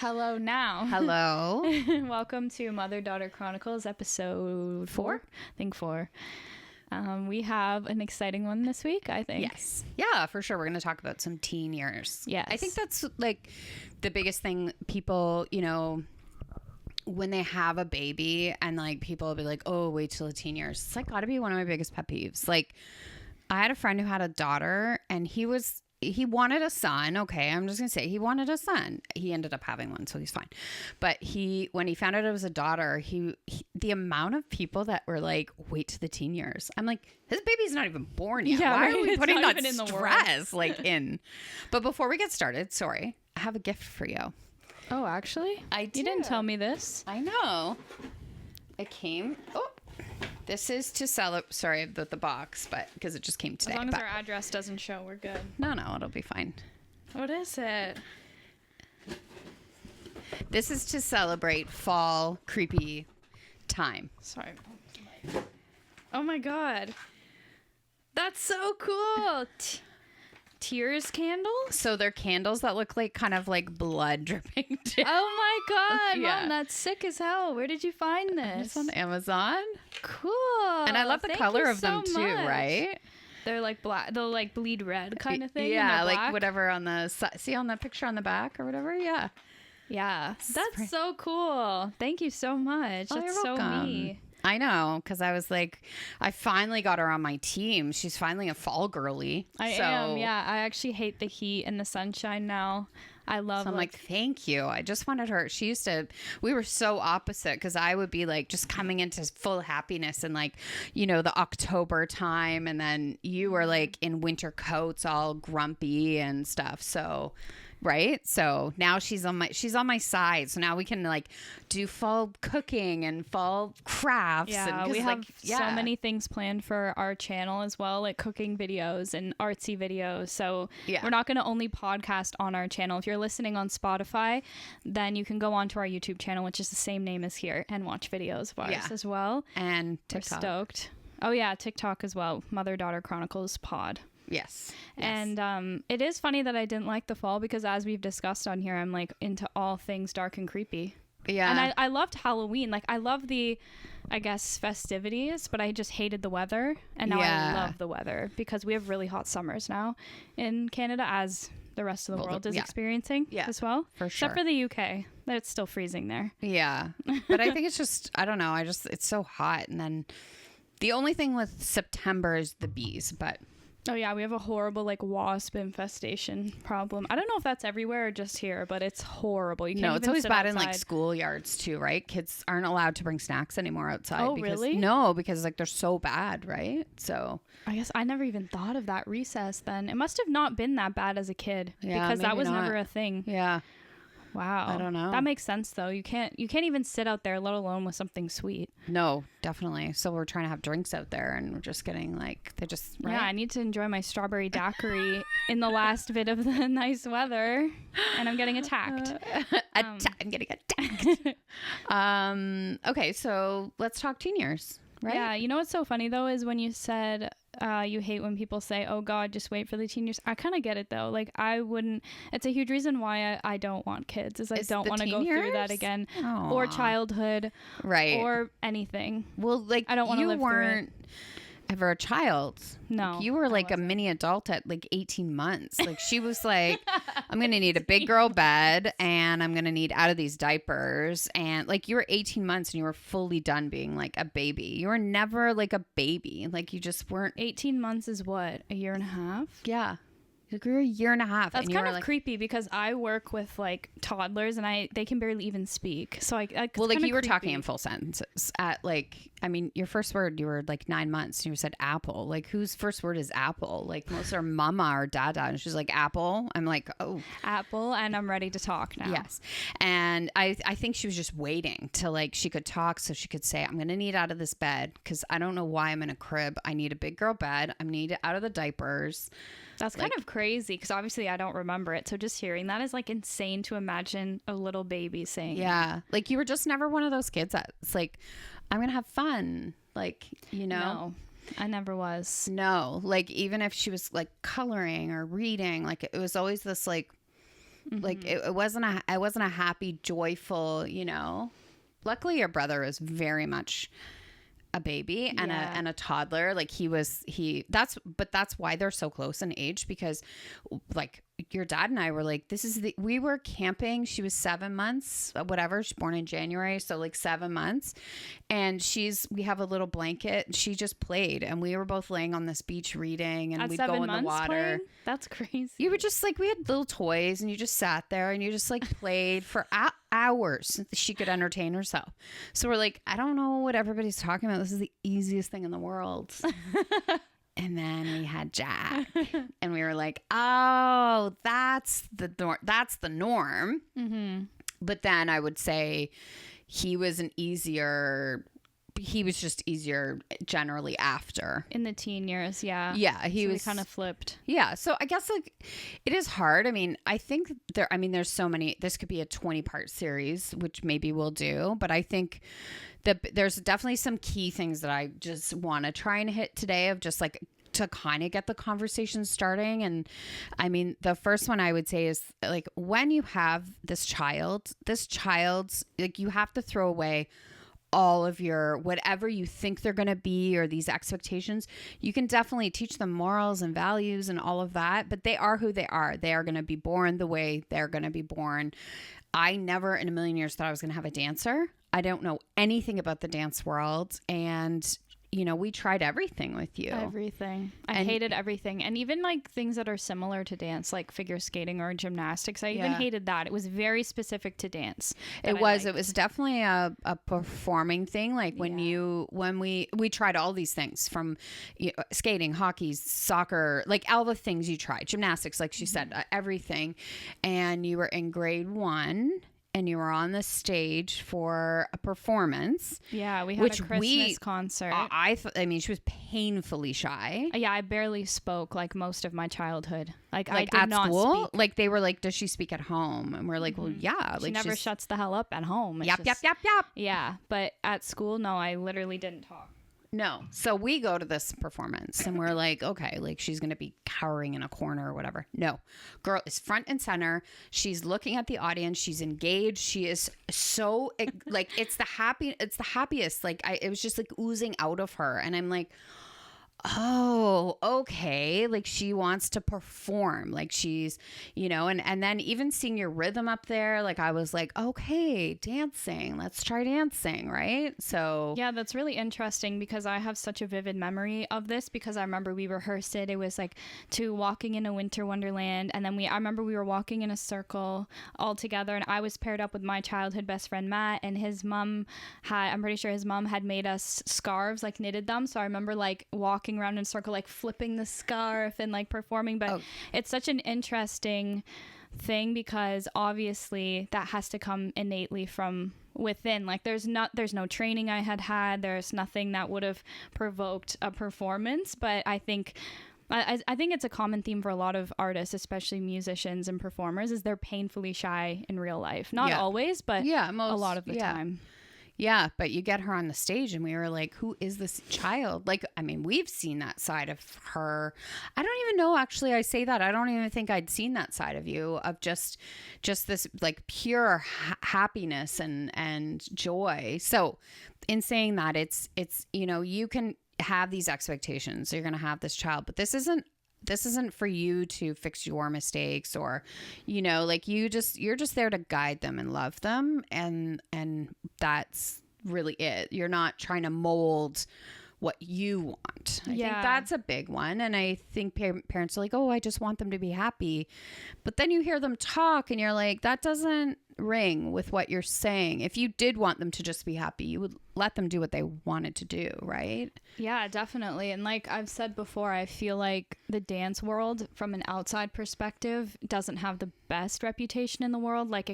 Hello now. Hello. Welcome to Mother-Daughter Chronicles, episode 4. I think 4. We have an exciting one this week, I think. Yes. Yeah, for sure. We're going to talk about some teen years. Yes. I think that's like the biggest thing people, when they have a baby and like people will be like, oh, wait till the teen years. It's like got to be one of my biggest pet peeves. Like I had a friend who had a daughter and he wanted a son. Okay, I'm just going to say he wanted a son. He ended up having one, so he's fine. But when he found out it was a daughter, the amount of people that were like, wait to the teen years. I'm like, his baby's not even born yet. Yeah, why right? are we It's putting not that even in the stress in? But before we get started, sorry, I have a gift for you. Oh, actually? I do. You didn't tell me this. I know. It came. Oh. This is to celebrate, sorry about the box, but because it just came today. As long as our address doesn't show, we're good. No, it'll be fine. What is it? This is to celebrate fall creepy time. Sorry. Oh my god. That's so cool. Tears candles? So they're candles that look like kind of like blood dripping down. Oh my god, Yeah. Mom, that's sick as hell. Where did you find this? It's on Amazon. Cool. And I love the color of them too, right? They're like black. They'll like bleed red kind of thing. Yeah, and they're like black. whatever on the see on the picture on the back or whatever. Yeah. Yeah, that's so cool. Thank you so much. Oh, That's you're so welcome. me. I know, because I was like, I finally got her on my team. She's finally a fall girly. I am. Yeah, I actually hate the heat and the sunshine now. I love. So I'm like, thank you. I just wanted her. We were so opposite because I would be like just coming into full happiness and like, the October time. And then you were like in winter coats, all grumpy and stuff. So, right. So now she's on my side. So now we can like do fall cooking and fall crafts. Yeah, and we have so many things planned for our channel as well, like cooking videos and artsy videos. So we're not going to only podcast on our channel. If you're listening on Spotify, then you can go onto our YouTube channel, which is the same name as here, and watch videos of ours as well. And TikTok. We're stoked. Oh yeah, TikTok as well. Mother-Daughter Chronicles Pod. Yes. And it is funny that I didn't like the fall because as we've discussed on here, I'm like into all things dark and creepy. Yeah. And I loved Halloween. Like I love the, I guess, festivities, but I just hated the weather. And now I love the weather because we have really hot summers now in Canada, as the rest of the world is experiencing as well. For sure. Except for the UK. It's still freezing there. Yeah. But I think it's just, I don't know. It's so hot. And then the only thing with September is the bees, but. Oh yeah, we have a horrible like wasp infestation problem. I don't know if that's everywhere or just here, but it's horrible. You can't No, it's even always sit bad outside. in like schoolyards too, right? Kids aren't allowed to bring snacks anymore outside. Oh, because, really? No, because like they're so bad, right? So I guess I never even thought of that recess then. It must have not been that bad as a kid because that was never a thing. Yeah. Wow. I don't know. That makes sense though. You can't even sit out there, let alone with something sweet. No, definitely. So we're trying to have drinks out there and we're just getting like, they just, right? Yeah, I need to enjoy my strawberry daiquiri in the last bit of the nice weather and I'm getting attacked. I'm getting attacked. Okay, so let's talk teen years, right? Yeah, you know what's so funny though is when you said you hate when people say, oh God, just wait for the teen years. I kind of get it though. Like I wouldn't, it's a huge reason why I don't want kids is I don't want to go through that again. Aww. Or childhood. Right. Or anything. Well, like I don't want to live through it. Ever a child. No. Like, you were like a mini adult at like 18 months. Like she was like, I'm going to need a big girl bed and I'm going to need out of these diapers. And like you were 18 months and you were fully done being like a baby. You were never like a baby. Like you just weren't. 18 months is what? A year and a half? Yeah. Like we were a year and a half. That's and kind of like, creepy because I work with like toddlers and they can barely even speak. So well, like you were talking in full sentences at like, I mean, your first word, you were like 9 months and you said apple. Like whose first word is apple? Like most are mama or dada. And she's like apple. I'm like, oh, apple. And I'm ready to talk now. Yes. And I think she was just waiting till like she could talk so she could say, I'm going to need out of this bed because I don't know why I'm in a crib. I need a big girl bed. I need out of the diapers. That's kind of crazy because obviously I don't remember it. So just hearing that is like insane to imagine a little baby saying. Yeah. Like you were just never one of those kids that's like, I'm going to have fun. Like, No, I never was. No. Like even if she was like coloring or reading, like it was always this like, Like it wasn't a happy, joyful, luckily your brother was very much a baby and a toddler. Like that's why they're so close in age, because like your dad and I were like, we were camping. She was 7 months, whatever. She's born in January. So like 7 months. And we have a little blanket and she just played. And we were both laying on this beach reading, and we'd go in the water. Playing? That's crazy. You were just like, we had little toys and you just sat there and you just like played for hours. She could entertain herself. So we're like, I don't know what everybody's talking about. This is the easiest thing in the world. And then we had Jack, and we were like, "Oh, that's the norm." Mm-hmm. But then I would say he was just easier generally after in the teen years. Yeah, he was kind of flipped. Yeah, so I guess like it is hard. I mean, I think there's so many. This could be a 20-part series, which maybe we'll do. But I think there's definitely some key things that I just want to try and hit today, of just like to kind of get the conversation starting. And I mean, the first one I would say is like, when you have this child's like, you have to throw away all of your whatever you think they're going to be, or these expectations. You can definitely teach them morals and values and all of that, but they are who they are. They are going to be born the way they're going to be born. I never in a million years thought I was going to have a dancer. I don't know anything about the dance world, and we tried everything with you. Everything. I hated everything. And even like things that are similar to dance, like figure skating or gymnastics. I even hated that. It was very specific to dance. It was definitely a performing thing. Like when we tried all these things, from skating, hockey, soccer, like all the things you tried, gymnastics, like she said, everything. And you were in grade 1. And you were on the stage for a performance. Yeah, we had a Christmas concert. I mean, she was painfully shy. Yeah, I barely spoke like most of my childhood. Like I did at not school. Speak. Like they were like, "Does she speak at home?" And we're like, "Well, yeah." She never shuts the hell up at home. Yep. Yeah, but at school, no, I literally didn't talk. No. So we go to this performance and we're like, okay, like she's going to be cowering in a corner or whatever. No. Girl is front and center. She's looking at the audience. She's engaged. She is so like, it's the happiest. Like it was just like oozing out of her. And I'm like, oh, okay. Like she wants to perform, like she's, and then even seeing your rhythm up there, like I was like, okay, dancing, let's try dancing. Right. So yeah, that's really interesting, because I have such a vivid memory of this, because I remember we rehearsed it. It was like to Walking in a Winter Wonderland. And then I remember we were walking in a circle all together, and I was paired up with my childhood best friend, Matt, and I'm pretty sure his mom had made us scarves, like knitted them. So I remember like walking around in a circle, like flipping the scarf and like performing. But it's such an interesting thing, because obviously that has to come innately from within. Like there's no training I had. There's nothing that would have provoked a performance. But I think it's a common theme for a lot of artists, especially musicians and performers, is they're painfully shy in real life. Not always, but a lot of the time. Yeah, but you get her on the stage and we were like, who is this child? Like, I mean, we've seen that side of her. I don't even know, actually, I say that. I don't even think I'd seen that side of you, of just this like pure happiness and joy. So in saying that, it's you can have these expectations. You're going to have this child, but this isn't for you to fix your mistakes, or like you're just there to guide them and love them, and that's really it. You're not trying to mold what you want. I think that's a big one. And I think parents are like, oh, I just want them to be happy, but then you hear them talk and you're like, that doesn't ring with what you're saying. If you did want them to just be happy, you would let them do what they wanted to do, right? Yeah, definitely. And like I've said before, I feel like the dance world from an outside perspective doesn't have the best reputation in the world. Like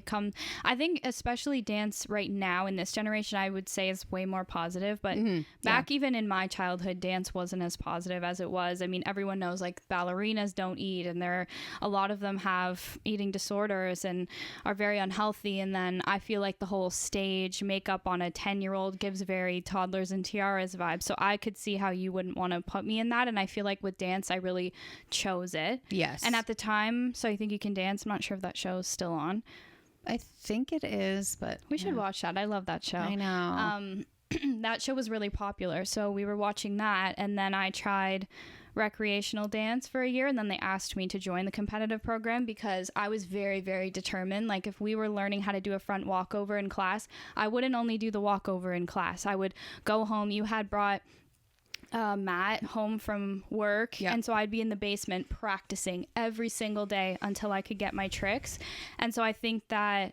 I think especially dance right now in this generation, I would say is way more positive. But back even in my childhood, dance wasn't as positive as it was. I mean, everyone knows like ballerinas don't eat, and a lot of them have eating disorders and are very unhealthy. healthy. And then I feel like the whole stage makeup on a 10-year-old gives very toddlers and tiaras vibe. So I could see how you wouldn't want to put me in that. And I feel like with dance, I really chose it. Yes. And at the time, So You Think You Can Dance, I'm not sure if that show is still on. I think it is, but we should watch that. I love that show. I know. That show was really popular. So we were watching that. And then I tried recreational dance for a year, and then they asked me to join the competitive program because I was very, very determined. Like if we were learning how to do a front walkover in class, I wouldn't only do the walkover in class. I would go home. You had brought Matt home from work, and so I'd be in the basement practicing every single day until I could get my tricks. And so I think that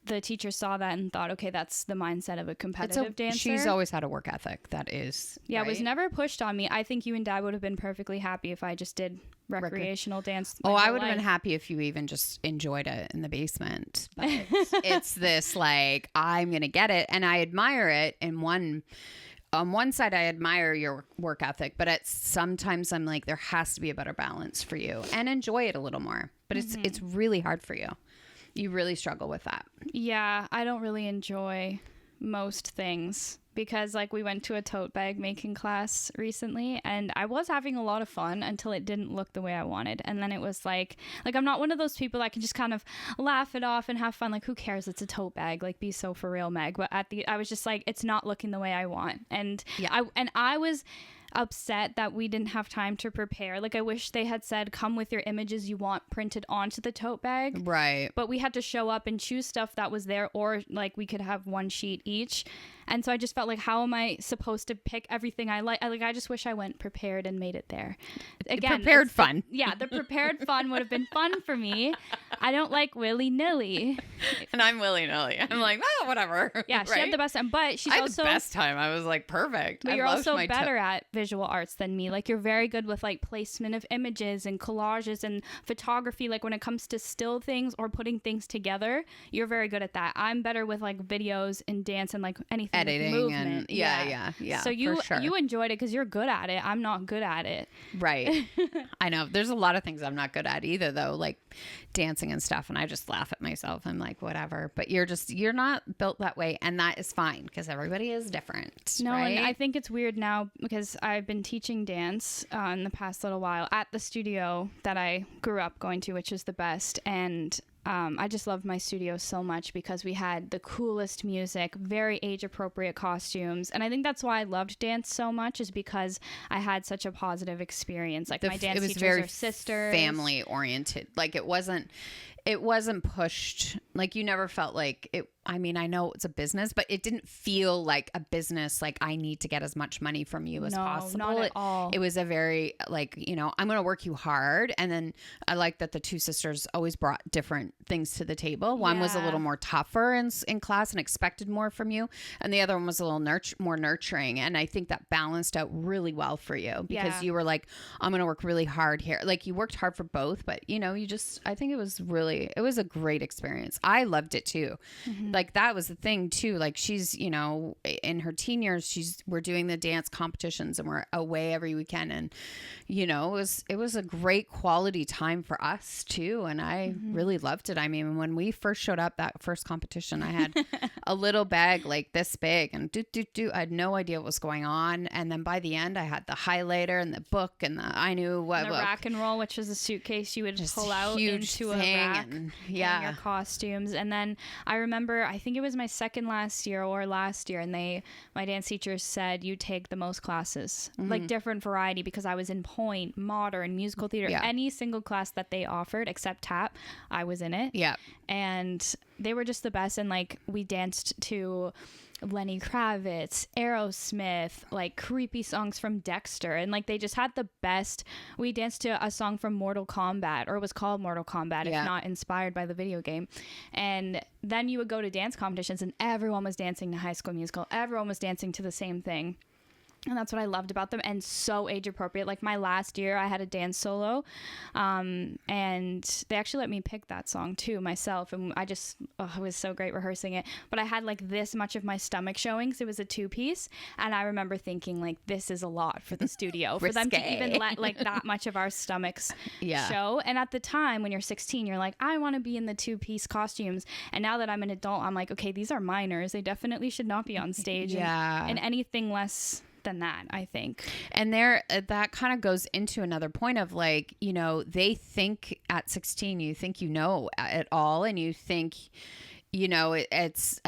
the teacher saw that and thought, okay, that's the mindset of a competitive dancer. She's always had a work ethic. That is, It was never pushed on me. I think you and Dad would have been perfectly happy if I just did recreational dance. I would have been happy if you even just enjoyed it in the basement. But it's this like, I'm going to get it. And I admire it on one side, I admire your work ethic, but sometimes I'm like, there has to be a better balance for you and enjoy it a little more. But it's really hard for you. You really struggle with that. Yeah, I don't really enjoy most things because like we went to a tote bag making class recently and I was having a lot of fun until it didn't look the way I wanted. And then it was like I'm not one of those people that can just kind of laugh it off and have fun. Like, who cares? It's a tote bag. Like, be so for real, Meg. But I was just like, it's not looking the way I want. And I was upset that we didn't have time to prepare. Like, I wish they had said, come with your images you want printed onto the tote bag. Right. But we had to show up and choose stuff that was there, or like we could have one sheet each. And so I just felt like, how am I supposed to pick everything I like? I just wish I went prepared and made it there. Again, prepared fun. The prepared fun would have been fun for me. I don't like willy-nilly. And I'm willy-nilly. I'm like, whatever. Yeah, she had the best time. But she's also... the best time. I was like, perfect. But you're also better at visual arts than me. Like, you're very good with like placement of images and collages and photography. Like, when it comes to still things or putting things together, you're very good at that. I'm better with like videos and dance and like anything. Editing movement. And yeah. So you enjoyed it because you're good at it. I'm not good at it. Right. I know. There's a lot of things I'm not good at either, though, like dancing and stuff. And I just laugh at myself. I'm like, whatever. But you're not built that way, and that is fine because everybody is different. No, right? And I think it's weird now because I've been teaching dance in the past little while at the studio that I grew up going to, which is the best. And I just loved my studio so much because we had the coolest music, very age-appropriate costumes. And I think that's why I loved dance so much, is because I had such a positive experience. Like, my dance teachers are sisters. Family-oriented. Like, it wasn't pushed. Like, you never felt like it. I mean, I know it's a business, but it didn't feel like a business. Like, I need to get as much money from you as possible. Not at all. It was a very like, I'm going to work you hard. And then I like that the two sisters always brought different things to the table. One was a little more tougher in class and expected more from you. And the other one was a little more nurturing. And I think that balanced out really well for you because you were like, I'm going to work really hard here. Like, you worked hard for both, but I think it was a great experience. I loved it too. Mm-hmm. Like, that was the thing too. Like, she's, in her teen years, we're doing the dance competitions and we're away every weekend. And, it was a great quality time for us too. And I really loved it. I mean, when we first showed up that first competition, I had a little bag like this big and I had no idea what was going on. And then by the end, I had the highlighter and the book and I knew what. The rack and roll, which was a suitcase you would just pull out into a rack and your costumes. And then I remember, I think it was my second last year, and my dance teachers said, you take the most classes, like different variety, because I was in point, modern, musical theater, any single class that they offered except tap, I was in it. Yeah. And they were just the best. And like, we danced to Lenny Kravitz, Aerosmith, like creepy songs from Dexter, and like they just had the best. We danced to a song from Mortal Kombat, or it was called Mortal Kombat, if not inspired by the video game. And then you would go to dance competitions and everyone was dancing to High School Musical. Everyone was dancing to the same thing. And that's what I loved about them, and so age appropriate. Like my last year, I had a dance solo, and they actually let me pick that song too myself. And it was so great rehearsing it. But I had like this much of my stomach showing, because it was a 2-piece, and I remember thinking like, this is a lot for the studio for them to even let like that much of our stomachs show. And at the time, when you're 16, you're like, I want to be in the 2-piece costumes. And now that I'm an adult, I'm like, okay, these are minors. They definitely should not be on stage. And anything less than that, I think. And that kind of goes into another point of like, you know, they think at 16 you think you know it all, and you think, you know, it's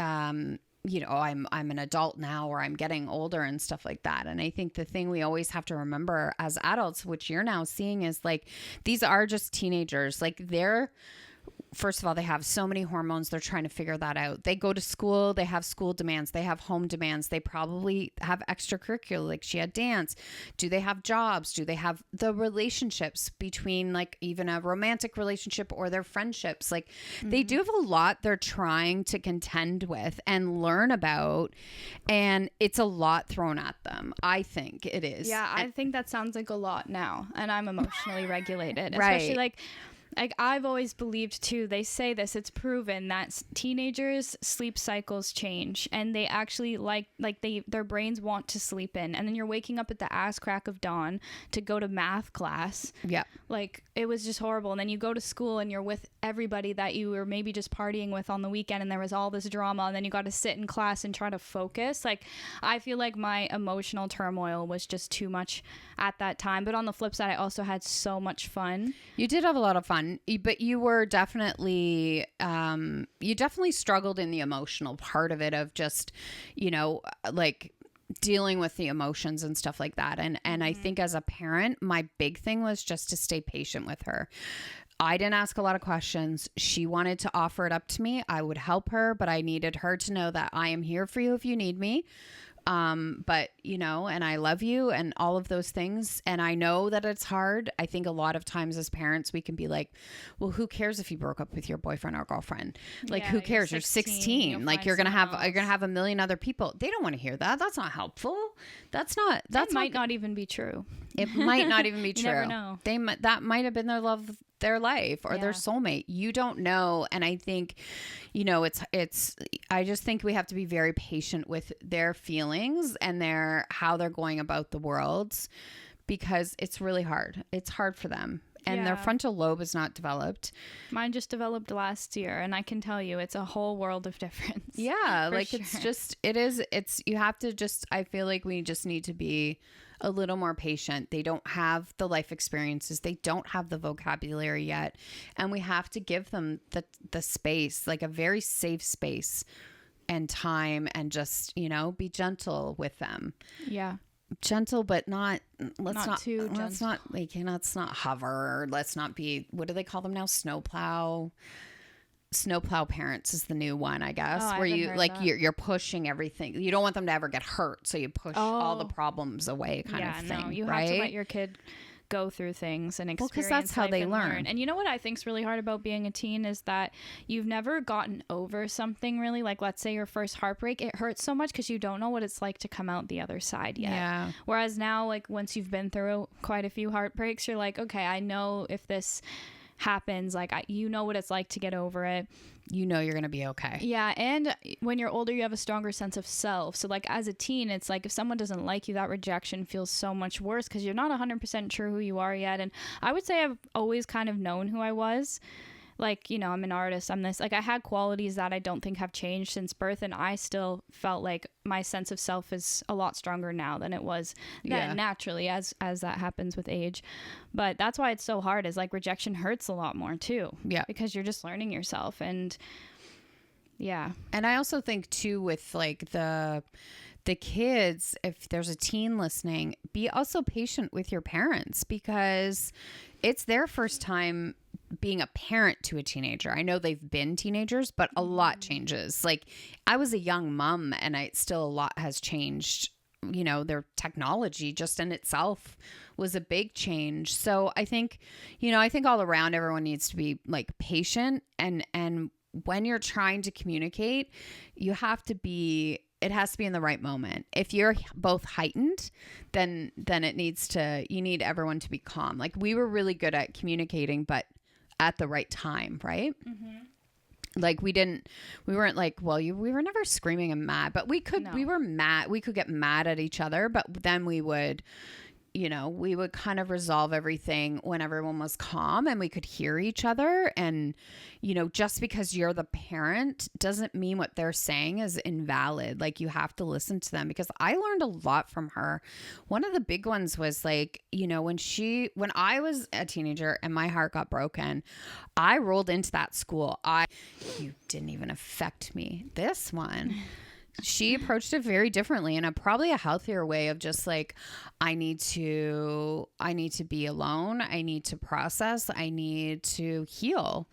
you know, I'm an adult now, or I'm getting older and stuff like that. And I think the thing we always have to remember as adults, which you're now seeing, is like, these are just teenagers. Like, first of all, they have so many hormones. They're trying to figure that out. They go to school. They have school demands. They have home demands. They probably have extracurricular, like she had dance. Do they have jobs? Do they have the relationships between like even a romantic relationship or their friendships? Like they do have a lot they're trying to contend with and learn about. And it's a lot thrown at them. I think it is. Yeah, I think that sounds like a lot now. And I'm emotionally regulated. Especially like I've always believed too, they say this, it's proven that teenagers' sleep cycles change, and they actually their brains want to sleep in, and then you're waking up at the ass crack of dawn to go to math class. Yeah. Like it was just horrible. And then you go to school and you're with everybody that you were maybe just partying with on the weekend, and there was all this drama, and then you got to sit in class and try to focus. Like I feel like my emotional turmoil was just too much at that time. But on the flip side, I also had so much fun. You did have a lot of fun. But you were definitely, you definitely struggled in the emotional part of it, of just, you know, like dealing with the emotions and stuff like that. And I think as a parent, my big thing was just to stay patient with her. I didn't ask a lot of questions. She wanted to offer it up to me. I would help her, but I needed her to know that I am here for you if you need me. But you know, and I love you and all of those things. And I know that it's hard. I think a lot of times as parents, we can be like, well, who cares if you broke up with your boyfriend or girlfriend? Like, who cares? You're 16. Like you're going to have a million other people. They don't want to hear that. That's not helpful. That might not even be true. It might not even be true. You never know. That might have been their love, their life, or their soulmate. You don't know. And I think, you know, I just think we have to be very patient with their feelings and how they're going about the world, because it's really hard. It's hard for them. And their frontal lobe is not developed. Mine just developed last year, and I can tell you it's a whole world of difference. Yeah, like sure. You have to just, I feel like we just need to be a little more patient. They don't have the life experiences. They don't have the vocabulary yet. And we have to give them the space, like a very safe space and time, and just, you know, be gentle with them. Yeah. Gentle, but let's not hover. Let's not be, what do they call them now? Snowplow parents is the new one, I guess, where you like you're pushing everything. You don't want them to ever get hurt, so you push all the problems away, kind of thing. No, you right? have to let your kid go through things and experience. Because that's how they learn. And you know what I think's really hard about being a teen is that you've never gotten over something really. Like, let's say your first heartbreak, it hurts so much because you don't know what it's like to come out the other side yet. Yeah. Whereas now, like, once you've been through quite a few heartbreaks, you're like, okay, I know if this happens, like, you know what it's like to get over it. You know you're going to be okay. Yeah, and when you're older, you have a stronger sense of self. So, like, as a teen, it's like if someone doesn't like you, that rejection feels so much worse because you're not 100% sure who you are yet. And I would say I've always kind of known who I was. Like, you know, I'm an artist, I'm this. Like, I had qualities that I don't think have changed since birth, and I still felt like my sense of self is a lot stronger now than it was then, naturally, as that happens with age. But that's why it's so hard, is like rejection hurts a lot more too. Yeah. Because you're just learning yourself. And yeah. And I also think too, with like the kids, if there's a teen listening, be also patient with your parents, because it's their first time being a parent to a teenager. I know they've been teenagers, but a lot changes. Like, I was a young mom, and a lot has changed. You know, their technology just in itself was a big change. So I think all around, everyone needs to be like patient, and when you're trying to communicate, you have to be it has to be in the right moment. If you're both heightened, then you need everyone to be calm. Like we were really good at communicating, but at the right time, right? Mm-hmm. Like we weren't like, well, we were never screaming and mad, but we were mad. We could get mad at each other, but then we would kind of resolve everything when everyone was calm and we could hear each other. And, just because you're the parent doesn't mean what they're saying is invalid. Like you have to listen to them, because I learned a lot from her. One of the big ones was like, when I was a teenager and my heart got broken, I rolled into that school. You didn't even affect me. This one. She approached it very differently, in probably a healthier way of just like, I need to be alone. I need to process. I need to heal.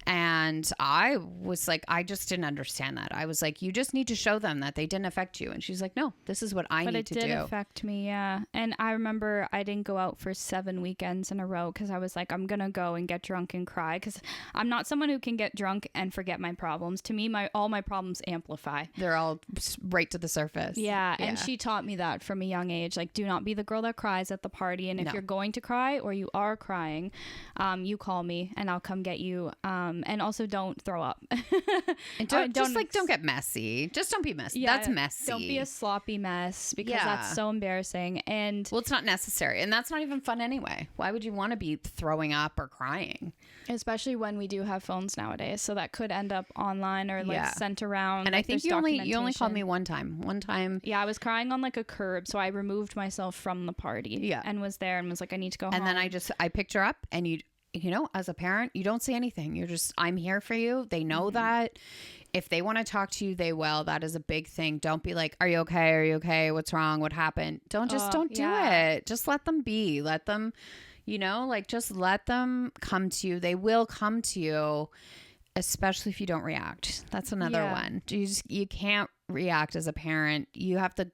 And I was like, I just didn't understand that. I was like, you just need to show them that they didn't affect you. And she's like, no, this is what I need to do. But it did affect me. Yeah. And I remember I didn't go out for 7 weekends in a row because I was like, I'm going to go and get drunk and cry, because I'm not someone who can get drunk and forget my problems. To me, all my problems amplify. They're all right to the surface. Yeah. And she taught me that from a young age. Like, do not be the girl that cries at the party. And if you're going to cry or you are crying, you call me and I'll come get you. And also don't throw up. And don't get messy. Just don't be messy. Yeah, that's messy. Don't be a sloppy mess, because that's so embarrassing. And well, it's not necessary. And that's not even fun anyway. Why would you want to be throwing up or crying? Especially when we do have phones nowadays. So that could end up online or sent around. And I think you only called me one time. Yeah, I was crying on like a curb, so I removed myself from the party. Yeah, and was there and was like, I need to go home. And then I picked her up, and you as a parent, you don't say anything. You're just, I'm here for you. They know that. If they want to talk to you, they will. That is a big thing. Don't be like, are you okay? Are you okay? What's wrong? What happened? Don't do it. Just let them be. Let them, just let them come to you. They will come to you, especially if you don't react. That's another one. You can't react as a parent. You have to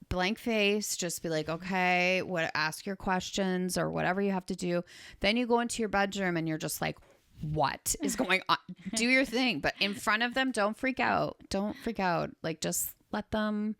blank face, just be like, okay, ask your questions or whatever you have to do. Then you go into your bedroom and you're just like, what is going on? Do your thing. But in front of them, don't freak out. Like, just let them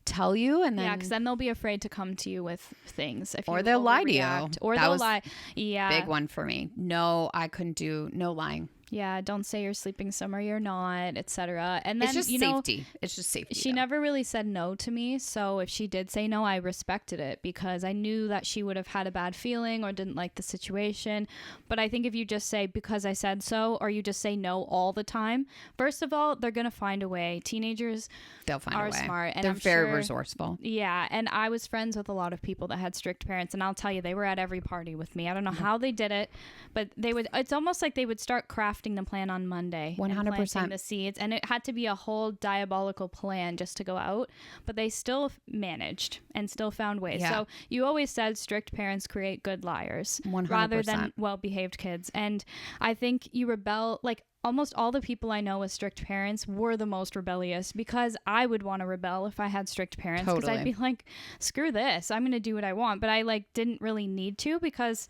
tell you. And then because then they'll be afraid to come to you with things. Or they'll lie to you. Or they'll lie. Yeah. Big one for me. No, I couldn't do no lying. Yeah, don't say you're sleeping somewhere you're not, etc. And then it's just safety. It's just safety. She never really said no to me, so if she did say no, I respected it, because I knew that she would have had a bad feeling or didn't like the situation. But I think if you just say because I said so, or you just say no all the time, first of all, they're gonna find a way. Teenagers, they'll find a way. Smart, and they're very resourceful. Yeah, and I was friends with a lot of people that had strict parents, and I'll tell you, they were at every party with me. I don't know how they did it, but they would. It's almost like they would start crafting the plan on Monday. 100%. Planting the seeds, and it had to be a whole diabolical plan just to go out, but they still managed and still found ways. So you always said strict parents create good liars 100%. Rather than well-behaved kids. And I think you rebel, like almost all the people I know with strict parents were the most rebellious, because I would want to rebel if I had strict parents, because I'd be like, screw this, I'm going to do what I want. But I didn't really need to, because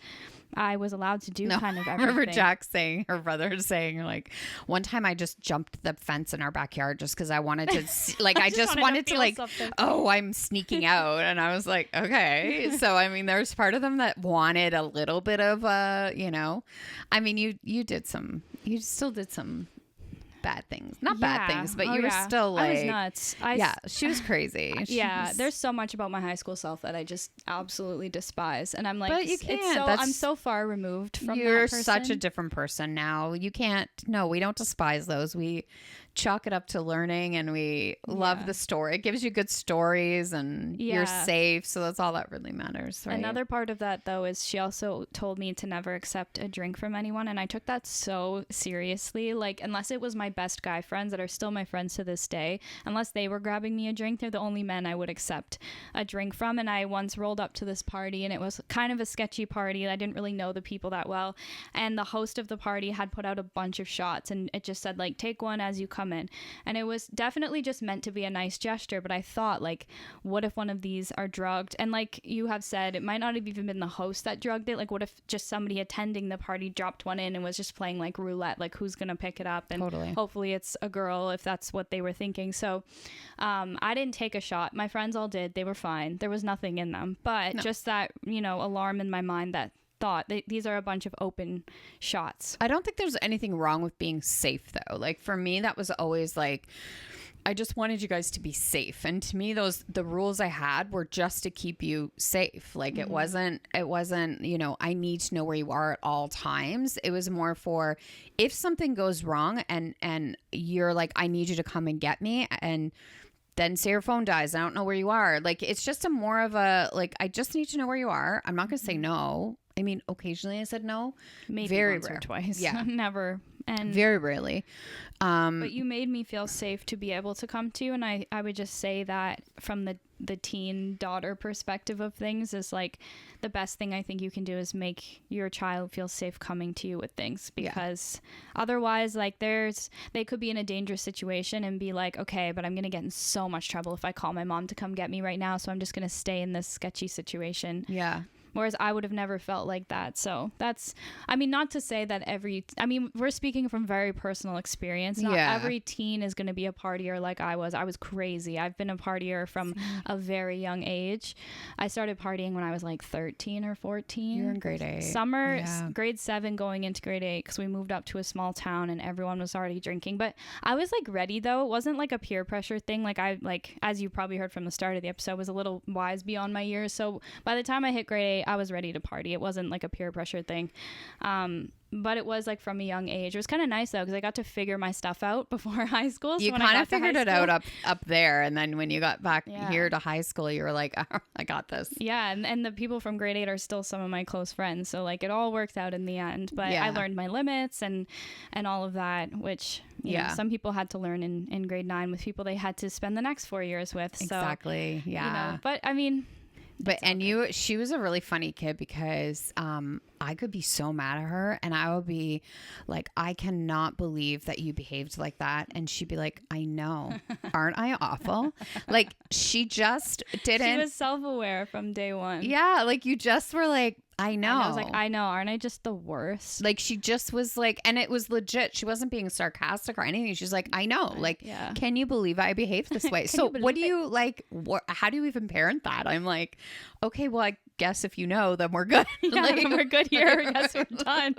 I was allowed to do kind of everything. I remember her brother saying, like, one time I just jumped the fence in our backyard just because I wanted to, I just wanted to like, something. Oh, I'm sneaking out. And I was like, okay. So, I mean, there's part of them that wanted a little bit of, I mean, you still did some bad things, not bad things, but you were still like, I was nuts. She was crazy. There's so much about my high school self that I just absolutely despise, and I'm like, but you can't. I'm so far removed from you're that person. Such a different person now. You can't. No, we don't despise those. We chalk it up to learning, and we love the story. It gives you good stories, and you're safe, so that's all that really matters, right? Another part of that, though, is she also told me to never accept a drink from anyone, and I took that so seriously. Like, unless it was my best guy friends that are still my friends to this day, unless they were grabbing me a drink, they're the only men I would accept a drink from. And I once rolled up to this party, and it was kind of a sketchy party. I didn't really know the people that well, and the host of the party had put out a bunch of shots, and it just said, like, take one as you come come in. And it was definitely just meant to be a nice gesture. But I thought, like, what if one of these are drugged? And like you have said, it might not have even been the host that drugged it. Like, what if just somebody attending the party dropped one in and was just playing like roulette? Like, who's going to pick it up? And hopefully it's a girl if that's what they were thinking. So I didn't take a shot. My friends all did. They were fine. There was nothing in them. But just that, you know, alarm in my mind that thought these are a bunch of open shots. I don't think there's anything wrong with being safe, though. Like, for me, that was always like, I just wanted you guys to be safe. And to me, the rules I had were just to keep you safe. Like, it wasn't, you know, I need to know where you are at all times. It was more for if something goes wrong and you're like, I need you to come and get me, and then say your phone dies, I don't know where you are. Like, it's just a more of a, like, I just need to know where you are. I'm not going to say no. I mean, occasionally I said no. Maybe very once rare. or twice. Yeah. Never. And very rarely. But you made me feel safe to be able to come to you. And I would just say that from the teen daughter perspective of things is like the best thing I think you can do is make your child feel safe coming to you with things, because otherwise, like, they could be in a dangerous situation and be like, okay, but I'm going to get in so much trouble if I call my mom to come get me right now. So I'm just going to stay in this sketchy situation. Yeah. Whereas I would have never felt like that. So that's, I mean, not to say that we're speaking from very personal experience. Not every teen is going to be a partier like I was. I was crazy. I've been a partier from a very young age. I started partying when I was like 13 or 14. You were in grade 8. Summer, grade 7 going into grade 8, because we moved up to a small town and everyone was already drinking. But I was like ready, though. It wasn't like a peer pressure thing. Like, as you probably heard from the start of the episode, was a little wise beyond my years. So by the time I hit grade 8, I was ready to party. It wasn't like a peer pressure thing. But it was like from a young age. It was kind of nice though, because I got to figure my stuff out before high school. So you kind of figured it out up there, and then when you got back here to high school, you were like, oh, I got this. Yeah, and the people from grade 8 are still some of my close friends. So like it all worked out in the end. But I learned my limits and all of that, which you know, some people had to learn in grade 9 with people they had to spend the next 4 years with. So, exactly. Yeah. You know, but I mean. But she was a really funny kid, because I could be so mad at her and I would be like, I cannot believe that you behaved like that. And she'd be like, I know. Aren't I awful? Like, she just didn't. She was self-aware from day one. Yeah. Like, you just were like, I know. And I was like, I know. Aren't I just the worst? Like, she just was like, and it was legit. She wasn't being sarcastic or anything. She's like, I know. Like, can you believe I behaved this way? So what do you like? How do you even parent that? I'm like, okay, well, I guess if you know, then we're good. Yeah, like, then we're good here. I guess we're done.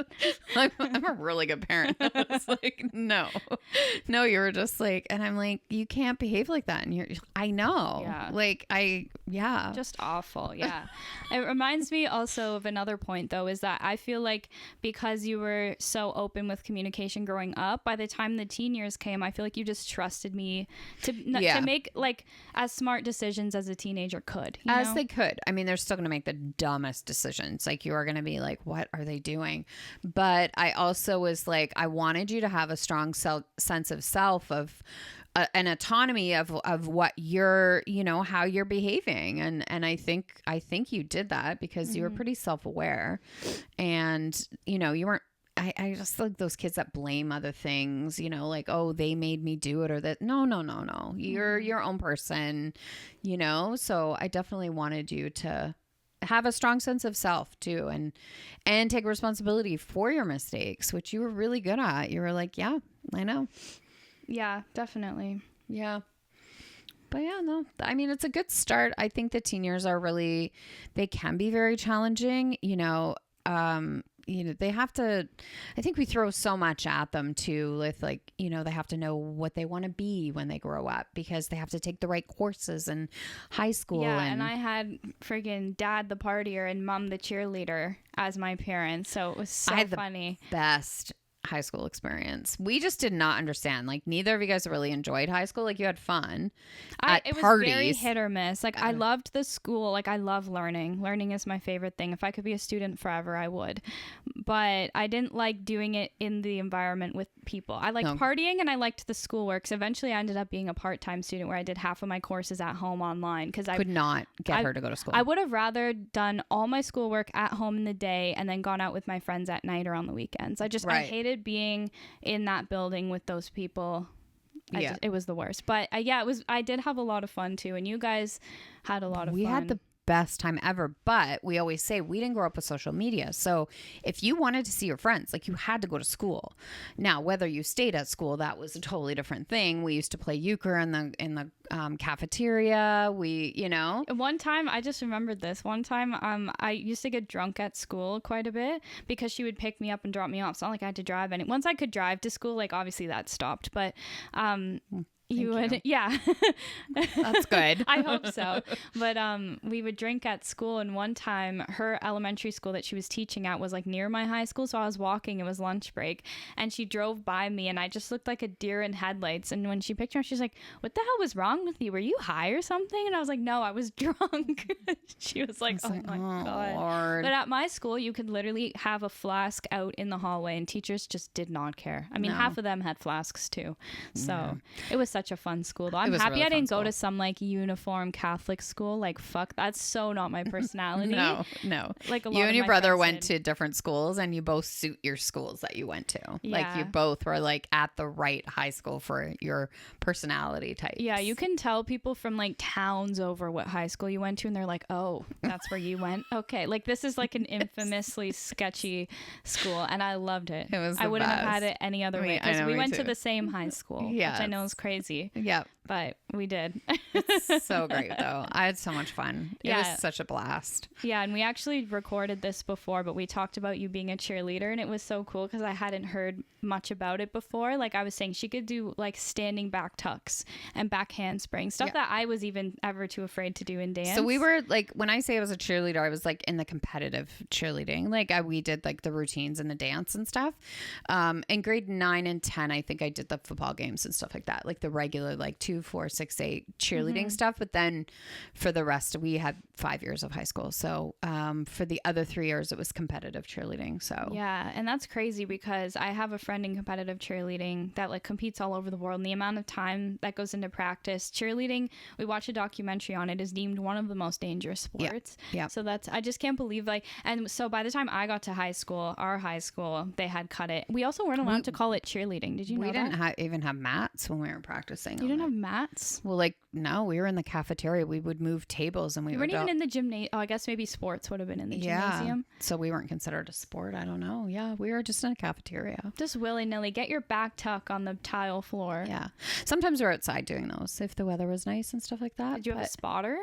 I'm a really good parent. I was like, no, you were just like, and I'm like, you can't behave like that. And I know. Yeah. Like, just awful. Yeah. It reminds me also of another point though, is that I feel like because you were so open with communication growing up, by the time the teen years came, I feel like you just trusted me to make like as smart decisions as a teenager could. As they could. I mean, they're still going to make the dumbest decisions. Like, you are going to be like, what are they doing? But I also was like, I wanted you to have a strong sense of self, of an autonomy of what you're, you know, how you're behaving. And I think you did that, because you were pretty self-aware, and, you know, you weren't, I just like those kids that blame other things, you know, like, oh, they made me do it, or that. No. You're your own person, you know? So I definitely wanted you to have a strong sense of self too, and take responsibility for your mistakes, which you were really good at. You were like, yeah, I know. Yeah, definitely. Yeah. But yeah, no, I mean, it's a good start. I think the teen years are really, they can be very challenging, you know, they have to, I think we throw so much at them too, with like, you know, they have to know what they want to be when they grow up, because they have to take the right courses in high school. Yeah. And I had friggin' dad the partier and mom the cheerleader as my parents. So it was so funny. Best high school experience. We just did not understand. Like, neither of you guys really enjoyed high school. Like, you had fun at it was parties. Very hit or miss. Like, I loved the school. Like, I love learning. Learning is my favorite thing. If I could be a student forever, I would. But I didn't like doing it in the environment with people. I liked partying and I liked the schoolwork. So eventually I ended up being a part-time student where I did half of my courses at home online, because I could not get her to go to school. I would have rather done all my schoolwork at home in the day and then gone out with my friends at night or on the weekends. I hated being in that building with those people it was the worst. But yeah, I did have a lot of fun too. And you guys had a lot of fun. We had the best time ever, but we always say we didn't grow up with social media. So if you wanted to see your friends, like you had to go to school. Now, whether you stayed at school, that was a totally different thing. We used to play euchre in the cafeteria. One time, I just remembered this. One time, I used to get drunk at school quite a bit because she would pick me up and drop me off. It's not like I had to drive. And once I could drive to school, like obviously that stopped. But yeah. That's good. I hope so. But we would drink at school, and one time her elementary school that she was teaching at was like near my high school, so I was walking, it was lunch break, and she drove by me and I just looked like a deer in headlights. And when she picked me up, she's like, "What the hell was wrong with you? Were you high or something?" And I was like, "No, I was drunk." She was like, "Oh my God." Lord. But at my school you could literally have a flask out in the hallway and teachers just did not care. I mean, half of them had flasks too. So it was such a fun school though. I'm happy really I didn't go to some like uniform Catholic school. Like fuck, that's so not my personality. No. Like you and your brother went to different schools and you both suit your schools that you went to. Yeah. Like you both were like at the right high school for your personality type. Yeah, you can tell people from like towns over what high school you went to and they're like, "Oh, that's where you went." Okay, like this is like an infamously sketchy school and I loved it. It was I wouldn't best. have had it any other way because we went to the same high school, Yeah, which I know is crazy. Yeah. But we did. It's so great though. I had so much fun. It Yeah. was such a blast. Yeah, and we actually recorded this before, but we talked about you being a cheerleader, and it was so cool because I hadn't heard much about it before. Like I was saying, she could do like standing back tucks and back handspring, stuff that I was even ever too afraid to do in dance. So we were like, when I say I was a cheerleader, I was like in the competitive cheerleading. Like we did like the routines and the dance and stuff. In grade 9 and 10, I think I did the football games and stuff like that, like the regular like 2, 4, 6, 8 cheerleading stuff. But then for the rest, we had 5 years of high school. So for the other 3 years, it was competitive cheerleading. So yeah, and that's crazy because I have a friend in competitive cheerleading that like competes all over the world, and the amount of time that goes into practice. Cheerleading, we watched a documentary on it, is deemed one of the most dangerous sports. Yeah. So I just can't believe like, and so by the time I got to high school, our high school, they had cut it. We also weren't allowed to call it cheerleading. Did you know we that? didn't even have mats when we were practicing. You didn't have mats? Well, like no, we were in the cafeteria. We would move tables and we weren't even in the gymnasium. Oh, I guess maybe sports would have been in the gymnasium. So we weren't considered a sport. I don't know. Yeah, we were just in a cafeteria. Just willy-nilly. Get your back tuck on the tile floor. Yeah. Sometimes we're outside doing those if the weather was nice and stuff like that. Did you have a spotter?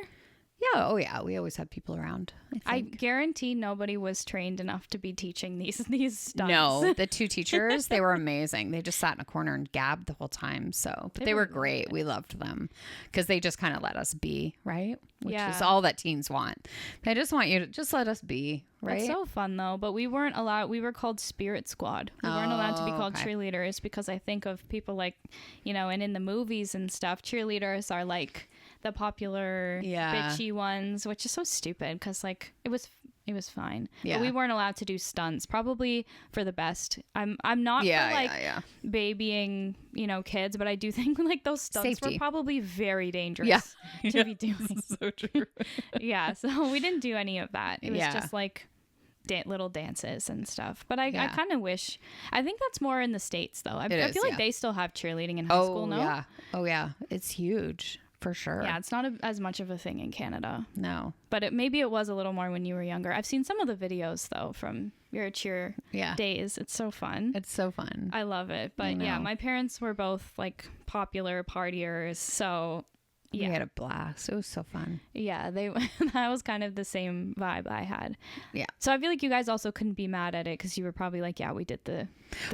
Yeah. Oh, yeah. We always had people around. I guarantee nobody was trained enough to be teaching these stunts. No, the 2 teachers, they were amazing. They just sat in a corner and gabbed the whole time. But they were great. We loved them because they just kind of let us be, right? Which is all that teens want. They just want you to just let us be, right? That's so fun though. But we weren't allowed. We were called Spirit Squad. We weren't allowed to be called cheerleaders because I think of people like, and in the movies and stuff, cheerleaders are like the popular bitchy ones, which is so stupid because like it was fine. Yeah. But we weren't allowed to do stunts, probably for the best. I'm not for like babying, kids, but I do think like those stunts were probably very dangerous to be doing. So true. Yeah. So we didn't do any of that. It was just like little dances and stuff. But I kind of wish, I think that's more in the States though. I feel like they still have cheerleading in high school. No? Yeah. Oh yeah. It's huge. For sure. Yeah, it's not as much of a thing in Canada. No. But maybe it was a little more when you were younger. I've seen some of the videos, though, from your cheer days. It's so fun. It's so fun. I love it. But yeah, my parents were both like popular partiers. So yeah. We had a blast. It was so fun. Yeah, that was kind of the same vibe I had. Yeah. So I feel like you guys also couldn't be mad at it because you were probably like, yeah, we did the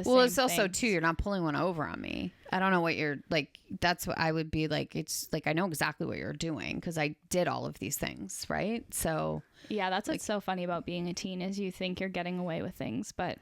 well, same it's also things. too, you're not pulling one over on me. I don't know what you're like. That's what I would be like. It's like I know exactly what you're doing because I did all of these things, right? So yeah, that's what's so funny about being a teen is you think you're getting away with things, but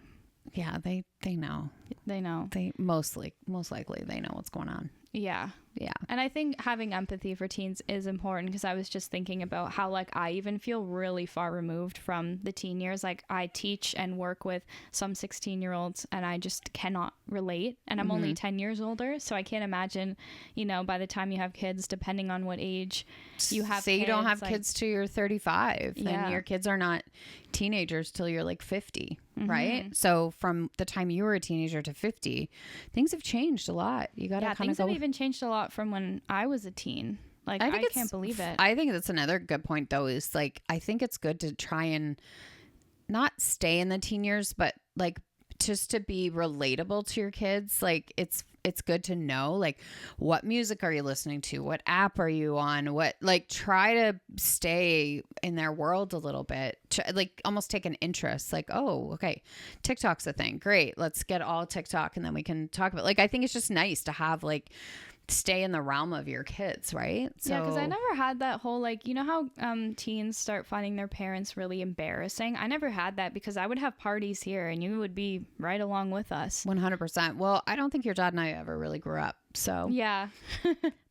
yeah, they know. They know. They most likely they know what's going on. Yeah. Yeah. And I think having empathy for teens is important, because I was just thinking about how like I even feel really far removed from the teen years. Like I teach and work with some 16-year-olds and I just cannot relate. And I'm only 10 years older. So I can't imagine, you know, by the time you have kids, depending on what age you have. Say you don't have kids till you're 35 Yeah. and your kids are not teenagers till you're like 50, right? So from the time you were a teenager to 50, things have changed a lot. You got to kind things of have even changed a lot from when I was a teen. Like I can't believe it. I think that's another good point though, is like I think it's good to try and not stay in the teen years, but like just to be relatable to your kids. Like it's good to know, like, what music are you listening to? What app are you on? What, like, try to stay in their world a little bit, like almost take an interest, like, oh, okay, TikTok's a thing. Great. Let's get all TikTok and then we can talk about, like, I think it's just nice to have, like, stay in the realm of your kids, right? So, yeah, because I never had that whole, like, you know how teens start finding their parents really embarrassing? I never had that, because I would have parties here and you would be right along with us. 100%. Well, I don't think your dad and I ever really grew up. So yeah.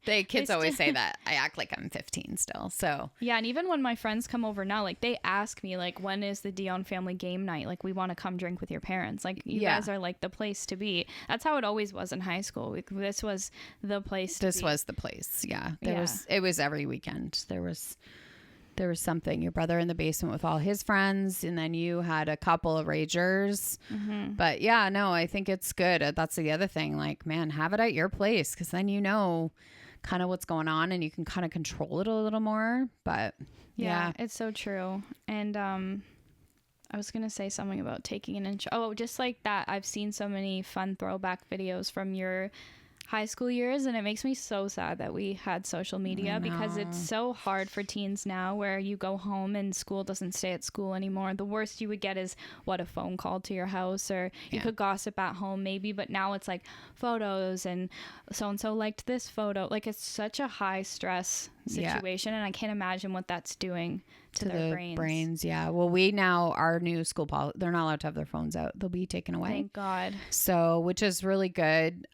The kids always say that I act like I'm 15 still. So yeah, and even when my friends come over now, like they ask me, like, when is the Dion family game night? Like, we want to come drink with your parents. Like, you guys are like the place to be. That's how it always was in high school. This was the place. This was the place. Yeah, it was every weekend. There was something. Your brother in the basement with all his friends, and then you had a couple of ragers. But yeah, no, I think it's good. That's the other thing. Like, man, have it at your place, because then you know kind of what's going on and you can kind of control it a little more. But yeah, it's so true. And I was gonna say something about taking an intro. Oh, just like that, I've seen so many fun throwback videos from your high school years, and it makes me so sad that we had social media, because it's so hard for teens now, where you go home and school doesn't stay at school anymore. The worst you would get is a phone call to your house, or you could gossip at home maybe, but now it's like photos and so and so liked this photo. Like, it's such a high stress situation, and I can't imagine what that's doing to their brains. Yeah. Well, our new school policy, they're not allowed to have their phones out. They'll be taken away. Thank God. So, which is really good.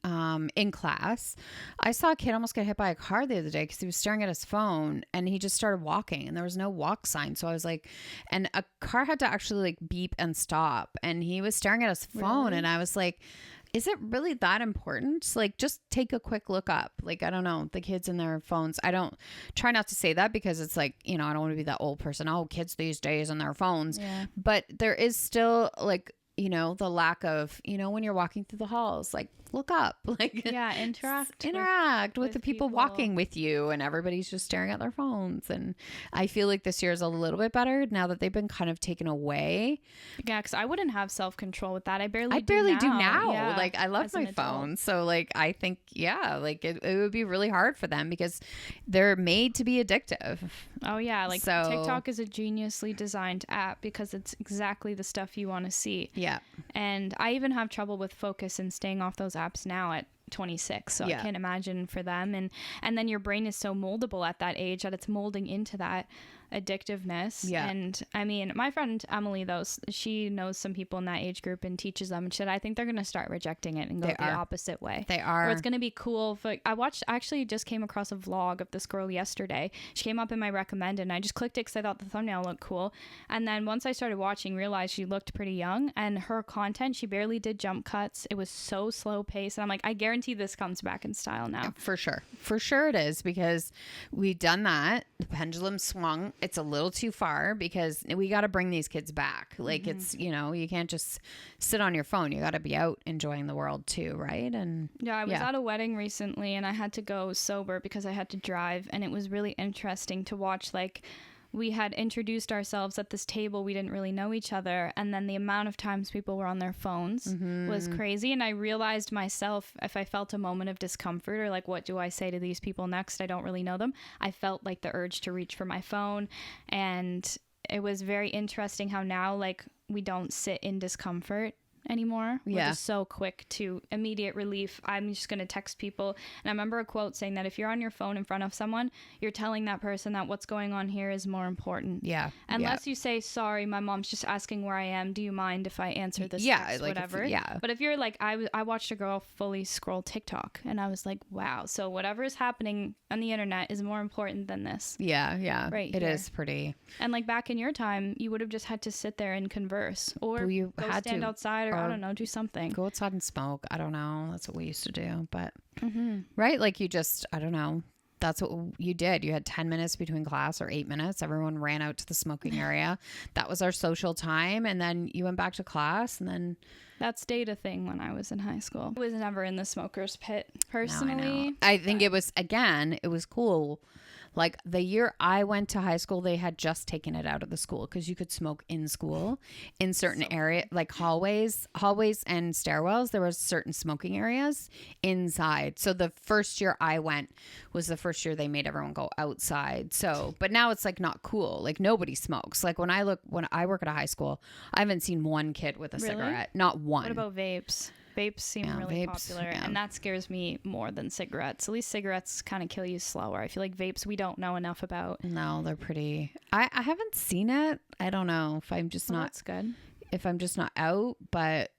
In class, I saw a kid almost get hit by a car the other day because he was staring at his phone and he just started walking and there was no walk sign. So I was like, and a car had to actually like beep and stop, and he was staring at his phone. Really? And I was like, is it really that important? Like, just take a quick look up. Like, I don't know, the kids in their phones. I don't try not to say that, because it's like, you know, I don't want to be that old person. Oh, kids these days on their phones. Yeah. But there is still, like, you know, the lack of, you know, when you're walking through the halls, like, look up, like, interact with the people walking with you, and everybody's just staring at their phones. And I feel like this year is a little bit better now that they've been kind of taken away. Yeah, because I wouldn't have self-control with that. I barely do now. Yeah, like, I love my phone, so like I think like it would be really hard for them, because they're made to be addictive. Oh yeah, like, so TikTok is a geniusly designed app because it's exactly the stuff you want to see. Yeah. And I even have trouble with focus and staying off those apps now at 26, so I can't imagine for them. And then your brain is so moldable at that age that it's molding into that addictiveness. Yeah. And I mean, my friend Emily, though, she knows some people in that age group and teaches them, and I think they're going to start rejecting it and go the opposite way. They are. Or it's going to be cool. Actually just came across a vlog of this girl yesterday. She came up in my recommended, and I just clicked it because I thought the thumbnail looked cool. And then once I started watching, realized she looked pretty young, and her content, she barely did jump cuts. It was so slow paced. And I'm like, I guarantee this comes back in style now. Yeah, for sure. For sure it is, because we've done that. The pendulum swung. It's a little too far, because we got to bring these kids back. Like, it's, you know, you can't just sit on your phone. You got to be out enjoying the world too, right? And yeah, I was at a wedding recently, and I had to go sober because I had to drive, and it was really interesting to watch. Like, we had introduced ourselves at this table. We didn't really know each other. And then the amount of times people were on their phones was crazy. And I realized myself, if I felt a moment of discomfort, or like, what do I say to these people next? I don't really know them. I felt like the urge to reach for my phone. And it was very interesting how now, like, we don't sit in discomfort anymore. We're just so quick to immediate relief. I'm just going to text people. And I remember a quote saying that if you're on your phone in front of someone, you're telling that person that what's going on here is more important. Yeah. Unless you say, sorry, my mom's just asking where I am. Do you mind if I answer this text? Like whatever. But if you're like, I watched a girl fully scroll TikTok and I was like, wow. So whatever is happening on the internet is more important than this. Yeah. Right. It is pretty. And like back in your time, you would have just had to sit there and converse or you go had stand to, outside or I don't know, do something. Go outside and smoke. I don't know. That's what we used to do. But right. Like you just, I don't know. That's what you did. You had 10 minutes between class or 8 minutes. Everyone ran out to the smoking area. That was our social time. And then you went back to class and then. That stayed a thing when I was in high school. I was never in the smoker's pit personally. No, I think it was, again, it was cool. Like the year I went to high school, they had just taken it out of the school because you could smoke in school in certain areas, like hallways and stairwells. There was certain smoking areas inside. So the first year I went was the first year they made everyone go outside. So, but now it's like not cool. Like nobody smokes. Like when I work at a high school, I haven't seen one kid with a cigarette. Not one. What about vapes? Vapes seem really popular, and that scares me more than cigarettes. At least cigarettes kind of kill you slower. I feel like vapes we don't know enough about. No, they're pretty. I haven't seen it. I don't know if I'm just not. That's good. If I'm just not out, but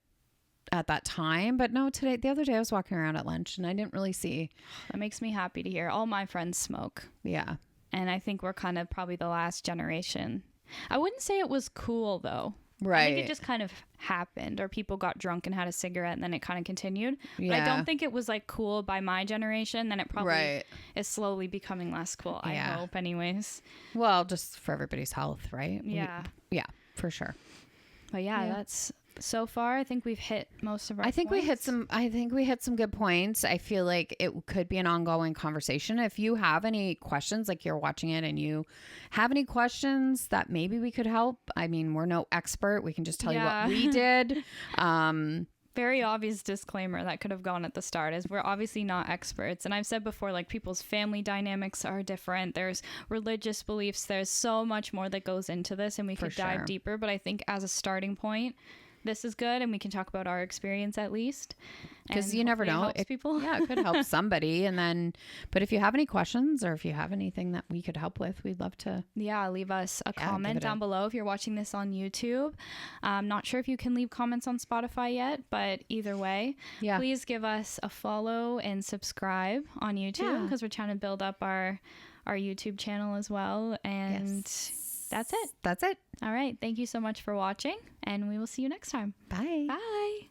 at that time. But no, the other day I was walking around at lunch and I didn't really see. That makes me happy to hear. All my friends smoke. Yeah, and I think we're kind of probably the last generation. I wouldn't say it was cool though. Right. I think it just kind of happened, or people got drunk and had a cigarette and then it kind of continued. Yeah. But I don't think it was like cool by my generation. Then it probably is slowly becoming less cool. I hope anyways. Well, just for everybody's health, right? Yeah. Yeah, for sure. But that's so far. I think we've hit most of our points. We hit some good points. I feel like it could be an ongoing conversation. If you have any questions, like you're watching it and you have any questions that maybe we could help. I mean, we're no expert. We can just tell you what we did. Very obvious disclaimer that could have gone at the start is we're obviously not experts. And I've said before, like people's family dynamics are different. There's religious beliefs. There's so much more that goes into this and we could dive deeper. But I think as a starting point, this is good, and we can talk about our experience at least, because you never know. It helps people. It could help somebody. And then, but if you have any questions or if you have anything that we could help with, we'd love to. Yeah, leave us a comment down below if you're watching this on YouTube. I'm not sure if you can leave comments on Spotify yet, but either way, please give us a follow and subscribe on YouTube because we're trying to build up our YouTube channel as well. And that's it. That's it. All right. Thank you so much for watching, and we will see you next time. Bye. Bye.